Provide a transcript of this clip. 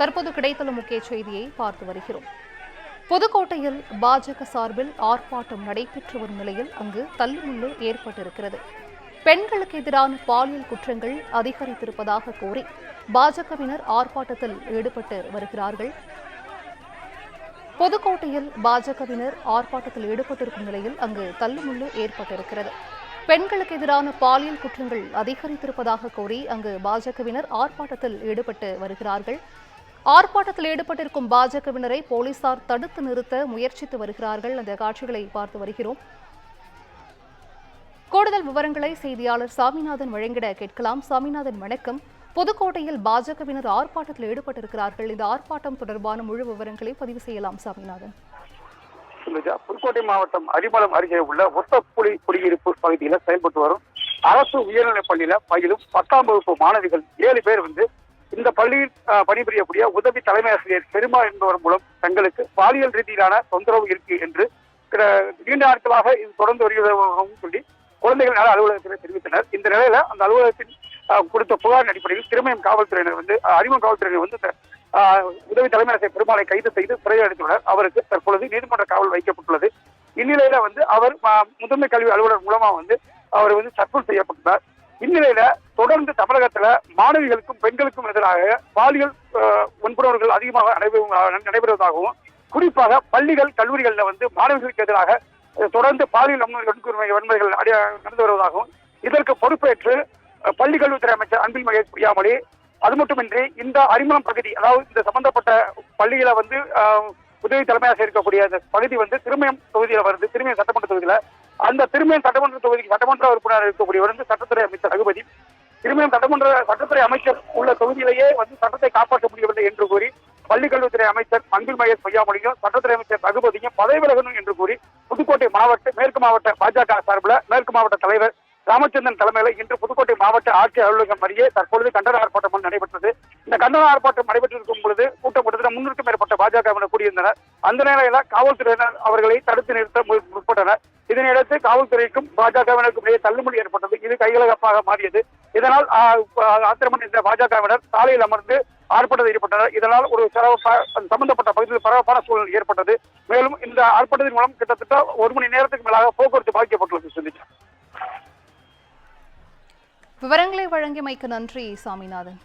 தற்போது கிடைத்துள்ள முக்கிய செய்தியை பார்த்து வருகிறோம். புதுக்கோட்டையில் பாஜக சார்பில் ஆர்ப்பாட்டம் நடைபெற்று வரும் நிலையில் அங்கு தள்ளுமுள்ளு ஏற்பட்டிருக்கிறது. பெண்களுக்கு எதிரான பாலியல் குற்றங்கள் அதிகரித்திருப்பதாக கூறி பாஜகவினர் ஆர்ப்பாட்டத்தில் ஈடுபட்டு வருகிறார்கள். புதுக்கோட்டையில் பாஜகவினர் ஆர்ப்பாட்டத்தில் ஈடுபட்டிருக்கும் நிலையில் அங்கு தள்ளுமுள்ளு ஏற்பட்டிருக்கிறது. பெண்களுக்கு எதிரான பாலியல் குற்றங்கள் அதிகரித்திருப்பதாக கூறி அங்கு பாஜகவினர் ஆர்ப்பாட்டத்தில் ஈடுபட்டு வருகிறார்கள். ஆர்ப்பாட்டத்தில் ஈடுபட்டிருக்கும் பாஜகவினரை போலீசார் தடுத்து நிறுத்த முயற்சித்து வருகிறார்கள். அந்த காட்சிகளை பார்த்து வருகிறோம். கூடுதல் விவரங்களை செய்தியாளர் சாமிநாதன் வழங்கிட கேட்கலாம். சாமிநாதன், வணக்கம். புதுக்கோட்டையில் பாஜகவினர் ஆர்ப்பாட்டத்தில் ஈடுபட்டிருக்கிறார்கள். இந்த ஆர்ப்பாட்டம் தொடர்பான முழு விவரங்களை பதிவு செய்யலாம் சாமிநாதன். புதுக்கோட்டை மாவட்டம் அரிமளம் அருகே உள்ள ஒத்தப்புலி குடியிருப்பு பகுதியில் செயல்பட்டு வரும் அரசு உயர்நிலைப் பள்ளியில பயிலும் 10ஆம் வகுப்பு மாணவிகள் 7 பேர் இந்த பள்ளியில் பணிபுரியக்கூடிய உதவி தலைமை ஆசிரியர் பெருமா என்பவர் மூலம் தங்களுக்கு பாலியல் ரீதியிலான தொந்தரவு இருக்கு என்று நீண்ட நாட்களாக இது தொடர்ந்து வருகிறதாகவும் சொல்லி குழந்தைகள் நல அலுவலகத்தில் தெரிவித்தனர். இந்த நிலையில அந்த அலுவலகத்தில் கொடுத்த புகாரின் அடிப்படையில் திருமயம் காவல்துறையினர் அரிமளம் காவல்துறையினர் உதவி தலைமை ஆசிரியர் பெருமாளை கைது செய்து சிறையில் அடைத்துள்ளனர். அவருக்கு தற்பொழுது நீதிமன்ற காவல் வைக்கப்பட்டுள்ளது. இந்நிலையில அவர் முதன்மை கல்வி அலுவலர் மூலமா அவர் சஸ்பெண்ட் செய்யப்பட்டுள்ளார். இந்நிலையில தொடர்ந்து தமிழகத்துல மாணவிகளுக்கும் பெண்களுக்கும் எதிராக பாலியல் வன்புணர்வுகள் அதிகமாக நடைபெறுவதாகவும் குறிப்பாக பள்ளிகள் கல்லூரிகளில் மாணவிகளுக்கு எதிராக தொடர்ந்து பாலியல் வன்முறைகள் நடந்து வருவதாகவும் இதற்கு பொறுப்பேற்று பள்ளி கல்வித்துறை அமைச்சர் அன்பில் மகேஷ் பொய்யாமொழி அது மட்டுமின்றி இந்த அரிமளம் பகுதி, அதாவது இந்த சம்பந்தப்பட்ட பள்ளியில உதவி தலைமை ஆசிரியர் இருக்கக்கூடிய பகுதி திருமயம் தொகுதியில வருது. திருமயம் சட்டமன்ற தொகுதியில அந்த திருமயம் சட்டமன்ற தொகுதிக்கு சட்டமன்ற உறுப்பினர் இருக்கக்கூடிய சட்டத்துறை அமைச்சர் ரகுபதி திருமயம் சட்டத்துறை அமைச்சர் உள்ள தொகுதியிலேயே சட்டத்தை காப்பாற்ற முடியவில்லை என்று கூறி பள்ளி கல்வித்துறை அமைச்சர் அன்பில் மகேஷ் பொய்யாமொழியும் சட்டத்துறை அமைச்சர் ரகுபதியும் பதவி விலகணும் என்று கூறி புதுக்கோட்டை மேற்கு மாவட்ட பாஜக சார்பில் மேற்கு மாவட்ட தலைவர் ராமச்சந்திரன் தலைமையில் இன்று புதுக்கோட்டை மாவட்ட ஆட்சியர் அலுவலகம் அருகே தற்பொழுது கண்டன ஆர்ப்பாட்டம் நடைபெற்றது. இந்த கண்டன ஆர்ப்பாட்டம் நடைபெற்றிருக்கும் பொழுது கூட்டம் 300க்கும் மேற்பட்ட பாஜகவினர் கூடியிருந்தனர். அந்த நிலையில காவல்துறையினர் அவர்களை தடுத்து நிறுத்த முற்பட்டனர். இதனையடுத்து காவல்துறைக்கும் பாஜகவினருக்கும் இடையே தள்ளுமுடி ஏற்பட்டது. இது கைகலப்பாக மாறியது. இதனால் ஆத்திரமடைந்த பாஜகவினர் சாலையில் அமர்ந்து ஆர்ப்பாட்டத்தில் ஈடுபட்டனர். இதனால் ஒரு சம்பந்தப்பட்ட பகுதியில் பரபரப்பான சூழல் ஏற்பட்டது. மேலும் இந்த ஆர்ப்பாட்டத்தின் மூலம் கிட்டத்தட்ட 1 மணி நேரத்துக்கு மேலாக போக்குவரத்து பாதிக்கப்பட்டுள்ளது. சிந்திச்சா விவரங்களை வழங்கியமைக்கு நன்றி சாமிநாதன்.